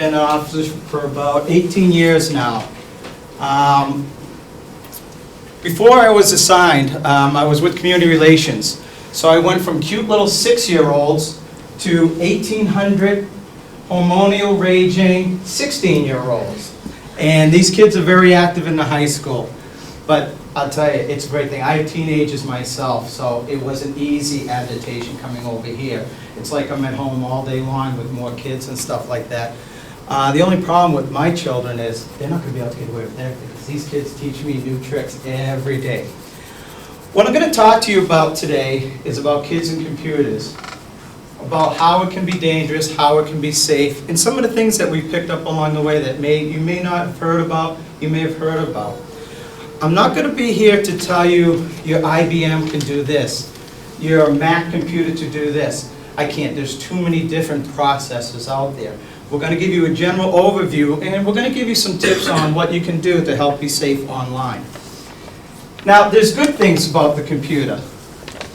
been in office for about 18 years now. Before I was assigned, I was with community relations. So I went from cute little 6-year-olds to 1,800 hormonal raging 16-year-olds. And these kids are very active in the high school. But I'll tell you, it's a great thing. I have teenagers myself, so it was an easy adaptation coming over here. It's like I'm at home all day long with more kids and stuff like that. The only problem with my children is they're not going to be able to get away with everything, because these kids teach me new tricks every day. What I'm going to talk to you about today is about kids and computers, about how it can be dangerous, how it can be safe, and some of the things that we picked up along the way that you may not have heard about, you may have heard about. I'm not going to be here to tell you your IBM can do this, your Mac computer to do this. I can't. There's too many different processors out there. We're going to give you a general overview, and we're going to give you some tips on what you can do to help be safe online. Now, there's good things about the computer.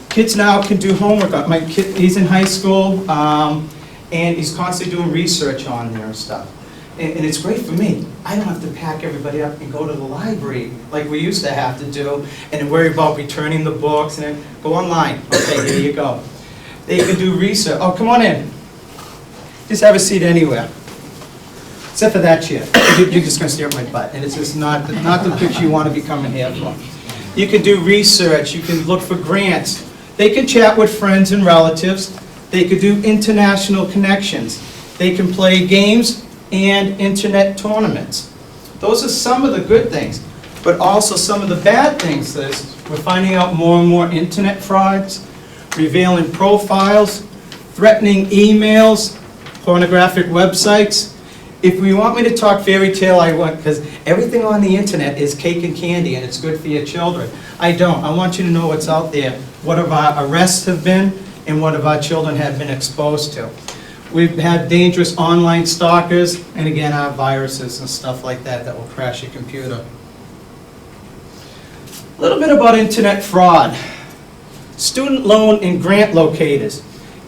Kids now can do homework. My kid, he's in high school, and he's constantly doing research on there and stuff. And it's great for me. I don't have to pack everybody up and go to the library like we used to have to do, and then worry about returning the books, and then go online. Okay, here you go. They can do research. Oh, come on in. Just have a seat anywhere. Except for that chair. You're just going to stare at my butt, and it's just not the picture you want to be coming here for. You can do research. You can look for grants. They can chat with friends and relatives. They could do international connections. They can play games and internet tournaments. Those are some of the good things, but also some of the bad things is we're finding out more and more internet frauds, revealing profiles, threatening emails, pornographic websites. If you want me to talk fairy tale, I want, because everything on the internet is cake and candy and it's good for your children. I don't. I want you to know what's out there, what of our arrests have been, and what of our children have been exposed to. We've had dangerous online stalkers, and again, our viruses and stuff like that that will crash your computer. A little bit about internet fraud. Student loan and grant locators.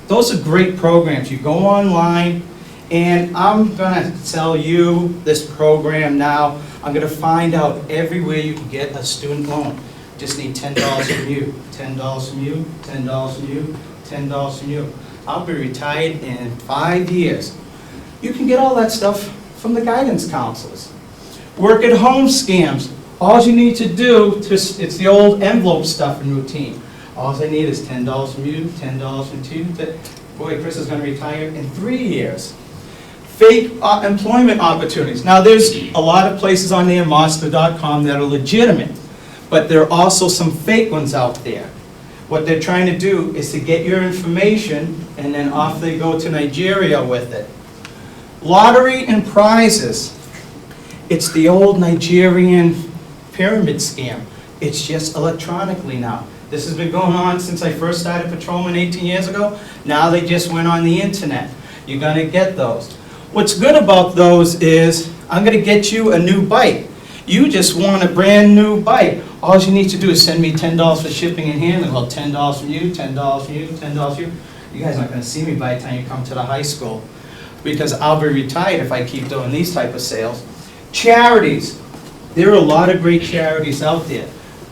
Those are great programs. You go online, and I'm going to tell you this program now. I'm going to find out everywhere you can get a student loan. Just need $10 from you, $10 from you, $10 from you, $10 from you. I'll be retired in 5 years. You can get all that stuff from the guidance counselors. Work at home scams. All you need to do, it's the old envelope stuff and routine. All I need is $10 from you, $10 from you. Boy, Chris is going to retire in 3 years. Fake employment opportunities. Now, there's a lot of places on there, monster.com, that are legitimate, but there are also some fake ones out there. What they're trying to do is to get your information, and then off they go to Nigeria with it. Lottery and prizes. It's the old Nigerian pyramid scam. It's just electronically now. This has been going on since I first started patrolman 18 years ago. Now they just went on the internet. You're going to get those. What's good about those is I'm going to get you a new bike. You just want a brand new bike. All you need to do is send me $10 for shipping and handling. Well, $10 from you, $10 from you, $10 from you. You guys aren't going to see me by the time you come to the high school, because I'll be retired if I keep doing these type of sales. Charities. There are a lot of great charities out there.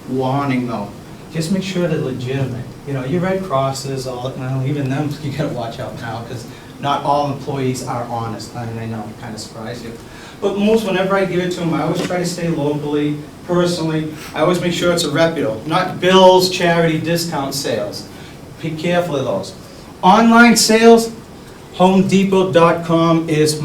Warning though, just make sure they're legitimate. You know, your Red Crosses, well, even them, you got to watch out now, because not all employees are honest. I mean, I know, it kind of surprised you. But most, whenever I give it to them, I always try to stay locally, personally. I always make sure it's a reputable, not bills, charity, discount sales. Be careful of those. Online sales, HomeDepot.com is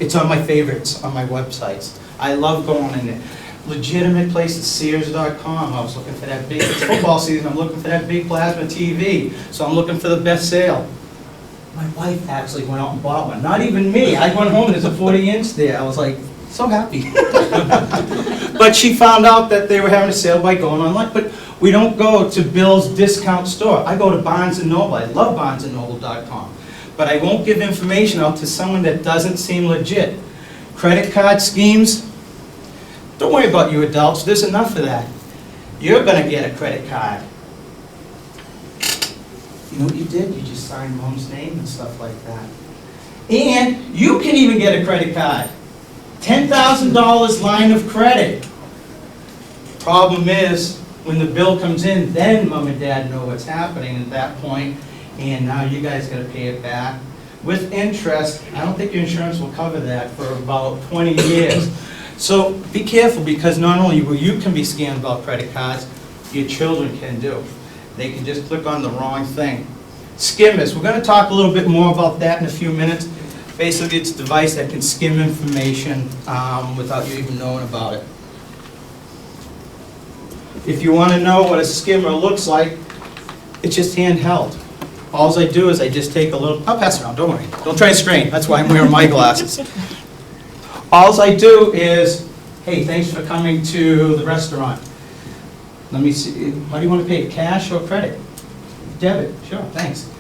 it's on my favorites on my websites. I love going in there. Legitimate places, Sears.com. I was looking for that big, it's football season, I'm looking for that big plasma TV, so I'm looking for the best sale. My wife actually went out and bought one. Not even me. I went home and there's a 40-inch there. I was like, so happy. But she found out that they were having a sale by going online. But we don't go to Bill's discount store. I go to Barnes & Noble. I love BarnesandNoble.com. But I won't give information out to someone that doesn't seem legit. Credit card schemes, don't worry about you adults. There's enough of that. You're going to get a credit card. You know what you did? You just signed mom's name and stuff like that. And you can even get a credit card. $10,000 line of credit. Problem is, when the bill comes in, then mom and dad know what's happening at that point, and now you guys gotta pay it back. With interest, I don't think your insurance will cover that for about 20 years. So be careful, because not only will you can be scammed about credit cards, your children can do. They can just click on the wrong thing. Skimmers, we're gonna talk a little bit more about that in a few minutes. Basically, it's a device that can skim information without you even knowing about it. If you want to know what a skimmer looks like, it's just handheld. All I do is I just take a little, I'll pass it around, don't worry. Don't try to strain, that's why I'm wearing my glasses. All I do is, hey, thanks for coming to the restaurant. Let me see, what do you want to pay, cash or credit? Debit, sure, thanks.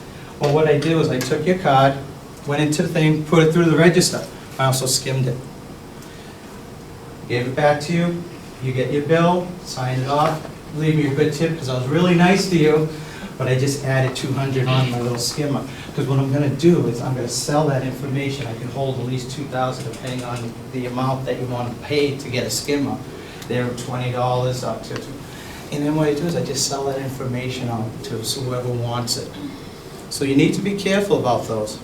Well, what I do is I took your card, went into the thing, put it through the register. I also skimmed it. Gave it back to you. You get your bill, sign it off, leave me a good tip because I was really nice to you, but I just added $200 on my little skimmer. Because what I'm going to do is I'm going to sell that information. I can hold at least $2,000 depending on the amount that you want to pay to get a skimmer. They're $20 up to. And then what I do is I just sell that information out to whoever wants it. So you need to be careful about those.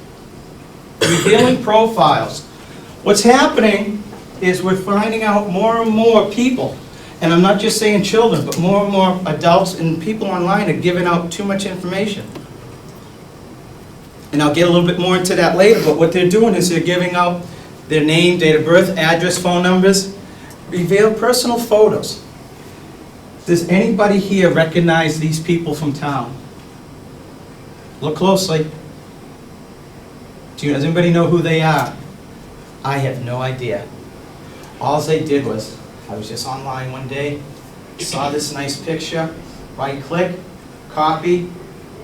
Revealing profiles. What's happening is we're finding out more and more people, and I'm not just saying children, but more and more adults and people online are giving out too much information. And I'll get a little bit more into that later, but what they're doing is they're giving out their name, date of birth, address, phone numbers, reveal personal photos. Does anybody here recognize these people from town? Look closely. Does anybody know who they are? I have no idea. All they did was, I was just online one day, saw this nice picture, right click, copy,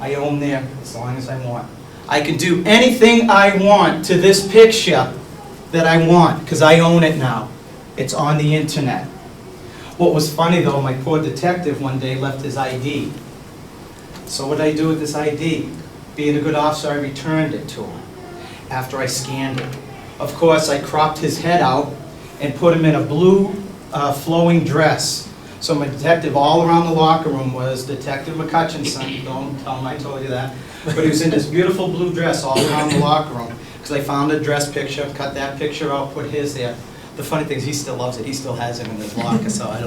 I own there as long as I want. I can do anything I want to this picture that I want, because I own it now. It's on the internet. What was funny though, my poor detective one day left his ID. So what did I do with this ID? Being a good officer, I returned it to him after I scanned it. Of course, I cropped his head out and put him in a blue flowing dress. So my detective all around the locker room was Detective McCutcheonson. Don't tell him I told you that. But he was in this beautiful blue dress all around the locker room. Because I found a dress picture, cut that picture out, put his there. The funny thing is he still loves it. He still has it in his locker, so I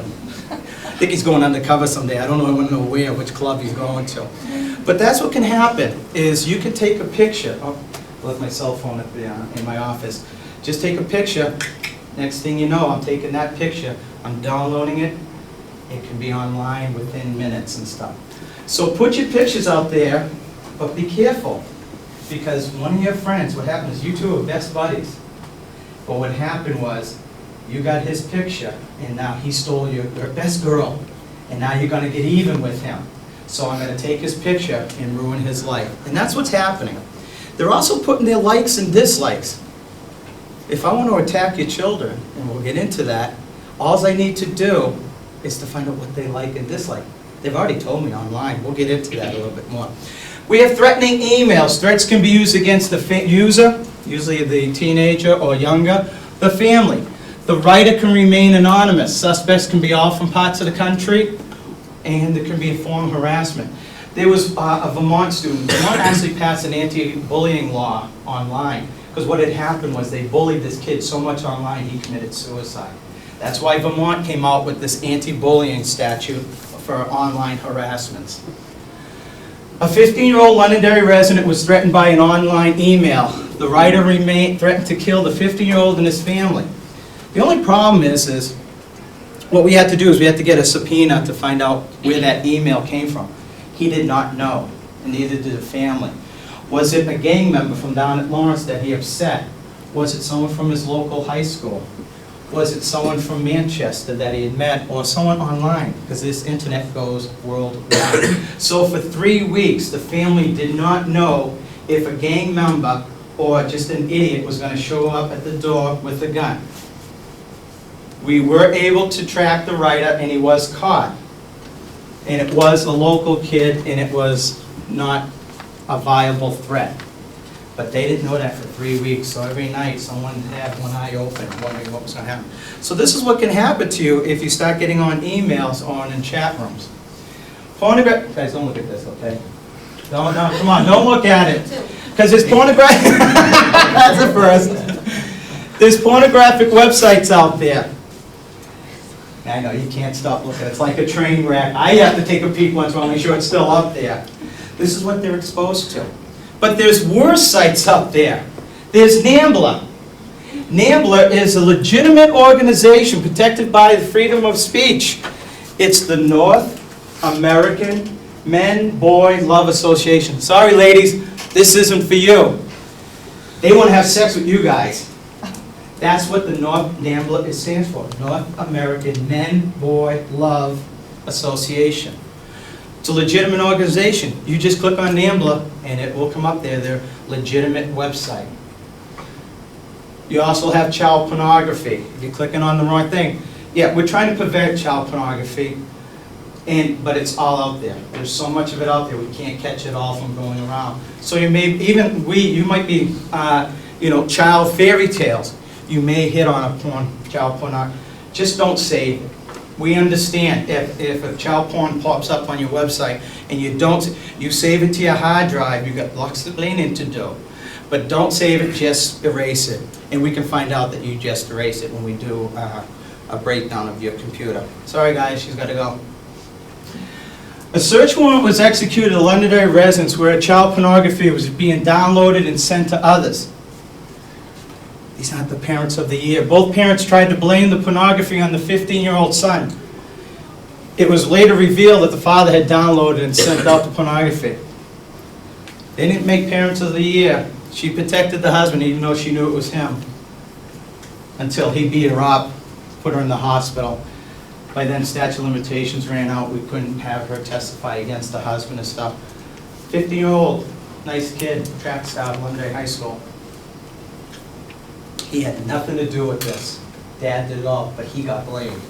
think he's going undercover someday. I don't know where, which club he's going to. But that's what can happen, is you can take a picture. Oh, I left my cell phone at in my office. Just take a picture. Next thing you know, I'm taking that picture, I'm downloading it. It can be online within minutes and stuff. So put your pictures out there, but be careful. Because one of your friends, what happened is you two are best buddies. But what happened was, you got his picture, and now he stole your best girl. And now you're going to get even with him. So I'm going to take his picture and ruin his life. And that's what's happening. They're also putting their likes and dislikes. If I want to attack your children, and we'll get into that, all I need to do is to find out what they like and dislike. They've already told me online. We'll get into that a little bit more. We have threatening emails. Threats can be used against the user, usually the teenager or younger, the family. The writer can remain anonymous. Suspects can be all from parts of the country, and there can be a form of harassment. There was a Vermont student. Vermont actually passed an anti-bullying law online. Because what had happened was they bullied this kid so much online he committed suicide. That's why Vermont came out with this anti-bullying statute for online harassments. A 15-year-old Londonderry resident was threatened by an online email. The writer threatened to kill the 15-year-old and his family. The only problem is what we had to do is we had to get a subpoena to find out where that email came from. He did not know, and neither did the family. Was it a gang member from down at Lawrence that he upset? Was it someone from his local high school? Was it someone from Manchester that he had met, or someone online? Because this internet goes worldwide. So for 3 weeks, the family did not know if a gang member or just an idiot was going to show up at the door with a gun. We were able to track the writer, and he was caught. And it was a local kid, and it was not a viable threat. But they didn't know that for 3 weeks, so every night someone had one eye open, wondering what was going to happen. So this is what can happen to you if you start getting on emails or in chat rooms. Guys, don't look at this, okay? No, come on, don't look at it. Because there's pornographic, that's the first. There's pornographic websites out there. I know, you can't stop looking, it's like a train wreck. I have to take a peek once to make sure it's still up there. This is what they're exposed to. But there's worse sites out there. There's NAMBLA. NAMBLA is a legitimate organization protected by the freedom of speech. It's the North American Men-Boy Love Association. Sorry, ladies, this isn't for you. They want to have sex with you guys. That's what the NAMBLA stands for. North American Men-Boy Love Association. It's a legitimate organization. You just click on NAMBLA and it will come up there. They're a legitimate website. You also have child pornography. If you're clicking on the wrong thing. Yeah, we're trying to prevent child pornography, but it's all out there. There's so much of it out there, we can't catch it all from going around. So you may, you might be, child fairy tales. You may hit on a child pornography. Just don't save it. We understand if a child porn pops up on your website and you save it to your hard drive, you've got lots of cleaning to do. But don't save it, just erase it. And we can find out that you just erased it when we do a breakdown of your computer. Sorry guys, she's got to go. A search warrant was executed at a Londonderry residence where child pornography was being downloaded and sent to others. These aren't the parents of the year. Both parents tried to blame the pornography on the 15-year-old son. It was later revealed that the father had downloaded and sent out the pornography. They didn't make parents of the year. She protected the husband even though she knew it was him. Until he beat her up, put her in the hospital. By then statute of limitations ran out. We couldn't have her testify against the husband and stuff. 50-year-old, nice kid, track star at Londonderry High School. He had nothing to do with this. Dad did it all, but he got blamed.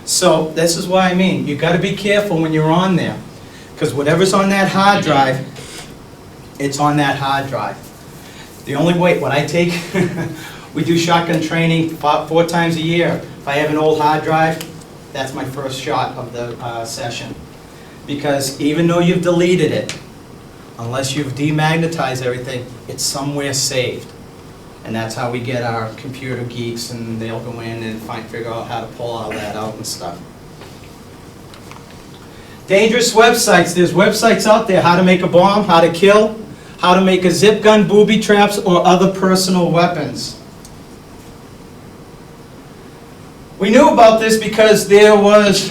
So this is what I mean. You've got to be careful when you're on there. Because whatever's on that hard drive, it's on that hard drive. The only way, what I take, we do shotgun training 4 times a year. If I have an old hard drive, that's my first shot of the session. Because even though you've deleted it, unless you've demagnetized everything, it's somewhere saved. And that's how we get our computer geeks, and they'll go in and figure out how to pull all that out and stuff. Dangerous websites. There's websites out there, how to make a bomb, how to kill, how to make a zip gun, booby traps, or other personal weapons. We knew about this because there was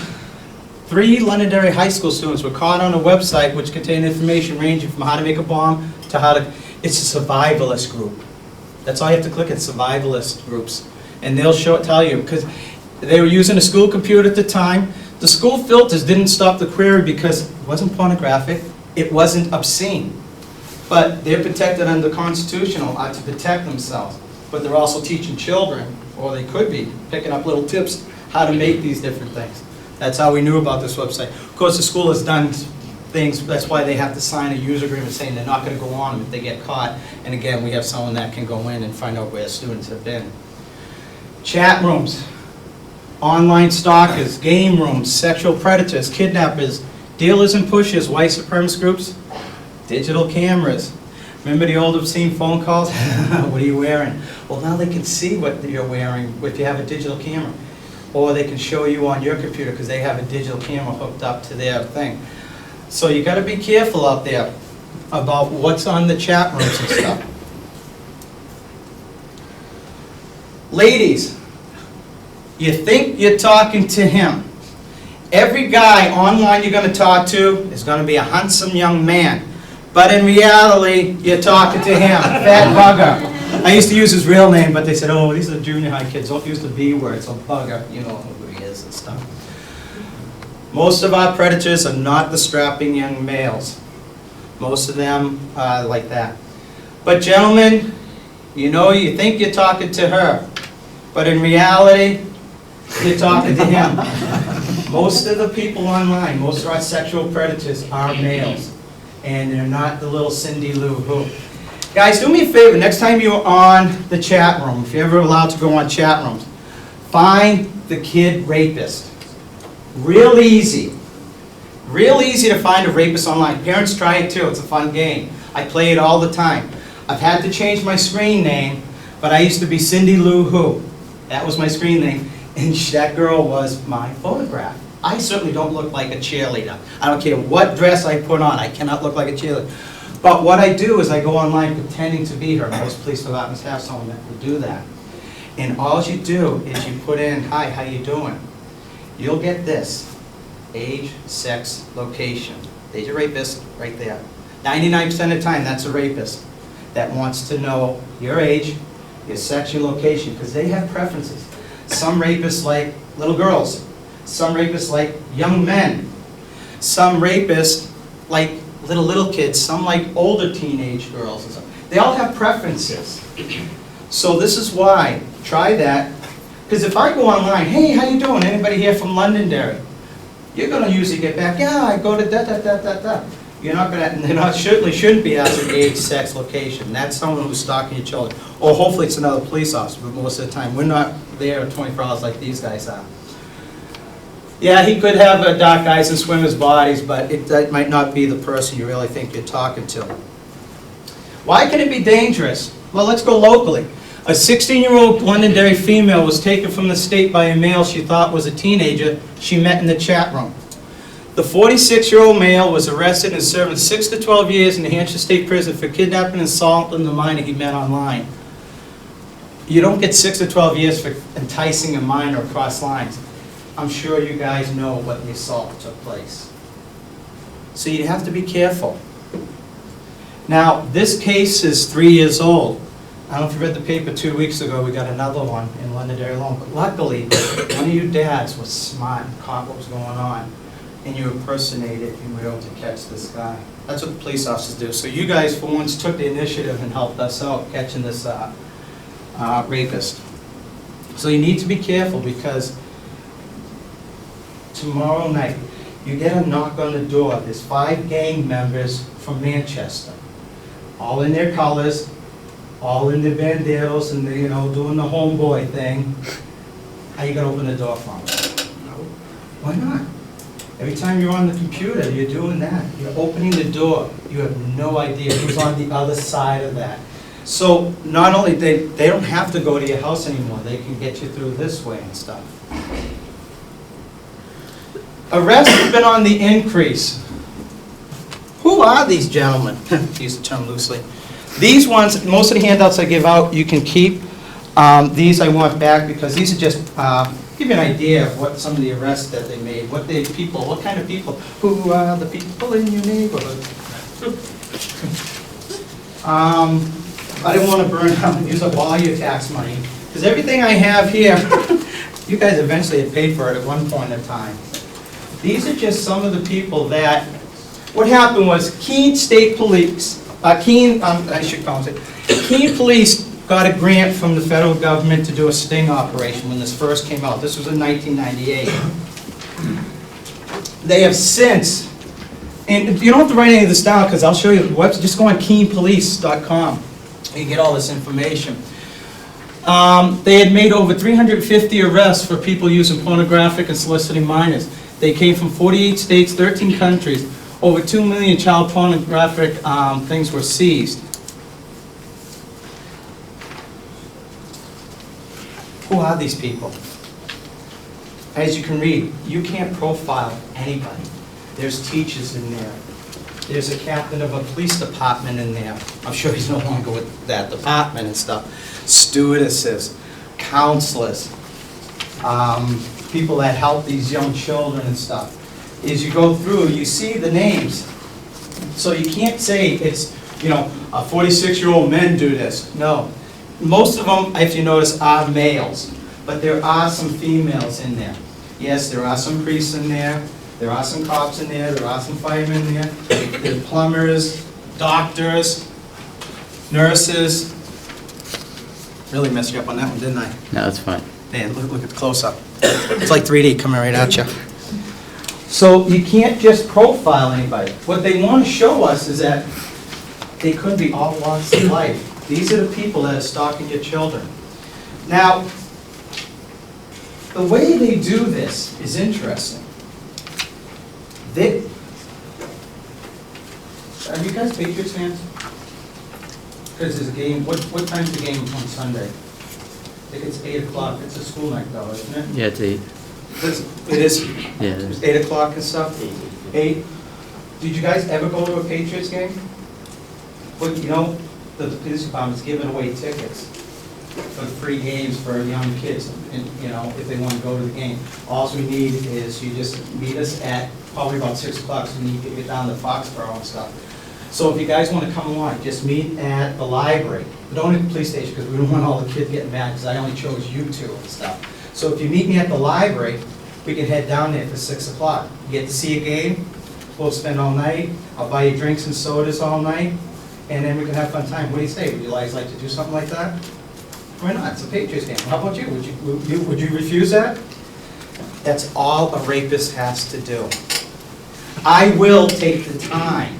3 Londonderry High School students were caught on a website which contained information ranging from how to make a bomb to how to... It's a survivalist group. That's all you have to click at, survivalist groups. And they'll tell you, because they were using a school computer at the time. The school filters didn't stop the query because it wasn't pornographic, it wasn't obscene. But they're protected under constitutional to protect themselves. But they're also teaching children, or they could be, picking up little tips how to make these different things. That's how we knew about this website. Of course, the school has done things, that's why they have to sign a user agreement saying they're not going to go on if they get caught. And again, we have someone that can go in and find out where students have been. Chat rooms, online stalkers, game rooms, sexual predators, kidnappers, dealers and pushers, white supremacist groups, digital cameras. Remember the old obscene phone calls? What are you wearing? Well, now they can see what you're wearing if you have a digital camera. Or they can show you on your computer because they have a digital camera hooked up to their thing. So you got to be careful out there about what's on the chat rooms and stuff. Ladies, you think you're talking to him. Every guy online you're going to talk to is going to be a handsome young man. But in reality, you're talking to him, fat bugger. I used to use his real name, but they said, oh, these are the junior high kids, don't use the B word, so bugger, you know who he is and stuff. Most of our predators are not the strapping young males. Most of them are like that. But gentlemen, you think you're talking to her, but in reality, you're talking to him. Most of the people online, most of our sexual predators are males. And they're not the little Cindy Lou who. Guys, do me a favor, next time you're on the chat room, if you're ever allowed to go on chat rooms, find the kid rapist. Real easy. Real easy to find a rapist online. Parents try it too, it's a fun game. I play it all the time. I've had to change my screen name, but I used to be Cindy Lou Who. That was my screen name, and that girl was my photograph. I certainly don't look like a cheerleader. I don't care what dress I put on, I cannot look like a cheerleader. But what I do is I go online pretending to be her. Most police departments have someone that will do that. And all you do is you put in, hi, how you doing? You'll get this, age, sex, location. There's your rapist right there. 99% of the time, that's a rapist that wants to know your age, your sex, your location, because they have preferences. Some rapists like little girls. Some rapists like young men. Some rapists like little kids. Some like older teenage girls. And stuff. They all have preferences. So this is why, try that. Because if I go online, hey, how you doing? Anybody here from Londonderry? You're going to usually get back, yeah, I go to da-da-da-da-da. You're not going to, and they're not, certainly shouldn't be asking age, sex, location. That's someone who's stalking your children. Or hopefully it's another police officer, but most of the time, we're not there 24 hours like these guys are. Yeah, he could have dark eyes and swimmer's bodies, but that might not be the person you really think you're talking to. Why can it be dangerous? Well, let's go locally. A 16-year-old Londonderry female was taken from the state by a male she thought was a teenager she met in the chat room. The 46-year-old male was arrested and served 6 to 12 years in New Hampshire State Prison for kidnapping and assaulting the minor he met online. You don't get 6 to 12 years for enticing a minor across lines. I'm sure you guys know what the assault took place. So you have to be careful. Now, this case is 3 years old. I don't know if you read the paper 2 weeks ago, we got another one in Londonderry alone. But luckily, one of you dads was smart and caught what was going on, and you impersonated and were able to catch this guy. That's what the police officers do. So you guys, for once, took the initiative and helped us out catching this rapist. So you need to be careful, because tomorrow night, you get a knock on the door. There's 5 gang members from Manchester, all in their colors, all in their banderos, and they, doing the homeboy thing. How you gonna open the door for them? No. Why not? Every time you're on the computer, you're doing that. You're opening the door. You have no idea who's on the other side of that. So not only they don't have to go to your house anymore. They can get you through this way and stuff. Arrests have been on the increase. Who are these gentlemen? To use the term loosely. These ones, most of the handouts I give out, you can keep. These I want back, because these are just give you an idea of what some of the arrests that they made, what kind of people, who are the people in your neighborhood. I didn't want to burn out and use up all your tax money, because everything I have here, you guys eventually had paid for it at one point in time. These are just some of the people that, what happened was Keene State Police, Keene Police got a grant from the federal government to do a sting operation when this first came out. This was in 1998. They have since, and you don't have to write any of this down, because I'll show you the website. Just go on keenpolice.com. You can get all this information. They had made over 350 arrests for people using pornographic and soliciting minors. They came from 48 states, 13 countries. Over 2 million child pornographic things were seized. Who are these people? As you can read, you can't profile anybody. There's teachers in there. There's a captain of a police department in there. I'm sure he's no longer with that department and stuff. Stewardesses, counselors, people that help these young children and stuff. As you go through, you see the names. So you can't say it's, a 46-year-old men do this. No. Most of them, if you notice, are males. But there are some females in there. Yes, there are some priests in there. There are some cops in there. There are some firemen in there. There are plumbers, doctors, nurses. Really messed you up on that one, didn't I? No, that's fine. Man, look at the close-up. It's like 3D coming right at you. So you can't just profile anybody. What they want to show us is that they could be all walks of life. These are the people that are stalking your children. Now, the way they do this is interesting. Are you guys Patriots fans? Because there's a game, what time's the game on Sunday? I think it's 8 o'clock, it's a school night though, isn't it? Yeah, it's 8. It is? Yeah. It's 8 o'clock and stuff? 8. Did you guys ever go to a Patriots game? Well, you know, the police department's giving away tickets for free games for young kids, and, you know, if they want to go to the game. All we need is you just meet us at probably about 6 o'clock, so you need to get down to Foxborough and stuff. So if you guys want to come along, just meet at the library. Don't at the police station, because we don't want all the kids getting mad, because I only chose you two and stuff. So if you meet me at the library, we can head down there for 6 o'clock. You get to see a game, we'll spend all night, I'll buy you drinks and sodas all night, and then we can have fun time. What do you say? Would you guys like to do something like that? Why not? It's a Patriots game. How about you? Would you refuse that? That's all a rapist has to do. I will take the time.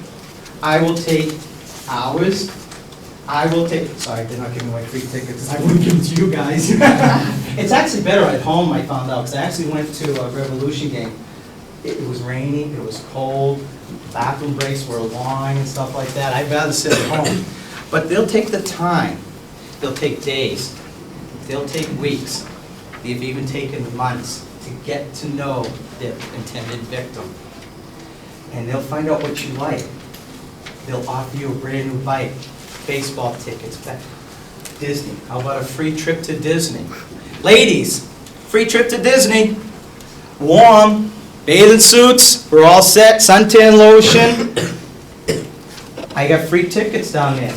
I will take hours. I will take, sorry, they're not giving away free tickets. I wouldn't give them to you guys. It's actually better at home, I found out, because I actually went to a Revolution game. It was rainy, it was cold, bathroom breaks were long and stuff like that. I'd rather sit at home. But they'll take the time. They'll take days. They'll take weeks. They've even taken months to get to know their intended victim. And they'll find out what you like. They'll offer you a brand new bike, baseball tickets, Disney. How about a free trip to Disney? Ladies, free trip to Disney. Warm, bathing suits, we're all set, suntan lotion. I got free tickets down there.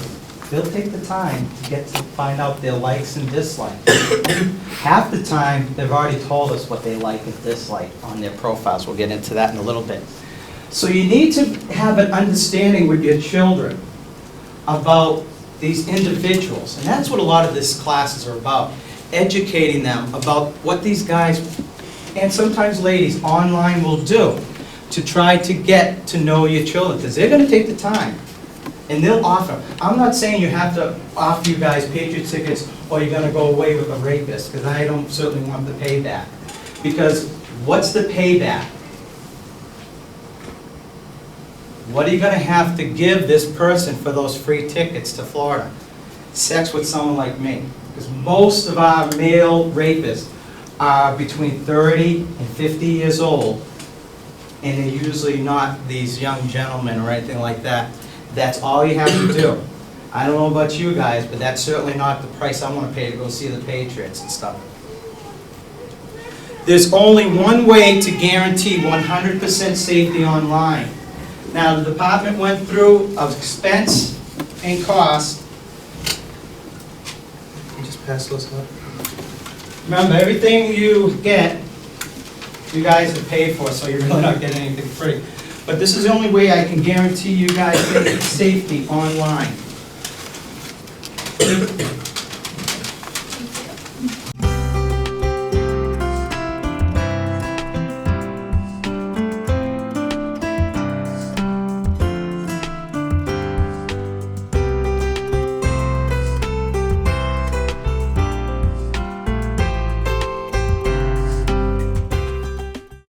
They'll take the time to get to find out their likes and dislikes. Half the time, they've already told us what they like and dislike on their profiles. We'll get into that in a little bit. So you need to have an understanding with your children about these individuals. And that's what a lot of these classes are about. Educating them about what these guys, and sometimes ladies, online will do to try to get to know your children. Because they're going to take the time. And they'll offer. I'm not saying you have to offer you guys Patriot tickets or you're going to go away with a rapist, because I don't certainly want the payback. Because what's the payback? What are you going to have to give this person for those free tickets to Florida? Sex with someone like me. Because most of our male rapists are between 30 and 50 years old, and they're usually not these young gentlemen or anything like that. That's all you have to do. I don't know about you guys, but that's certainly not the price I want to pay to go see the Patriots and stuff. There's only one way to guarantee 100% safety online. Now, the department went through of expense and cost. You just pass those up. Remember, everything you get, you guys have paid for, so you're really not getting anything free. But this is the only way I can guarantee you guys safety online.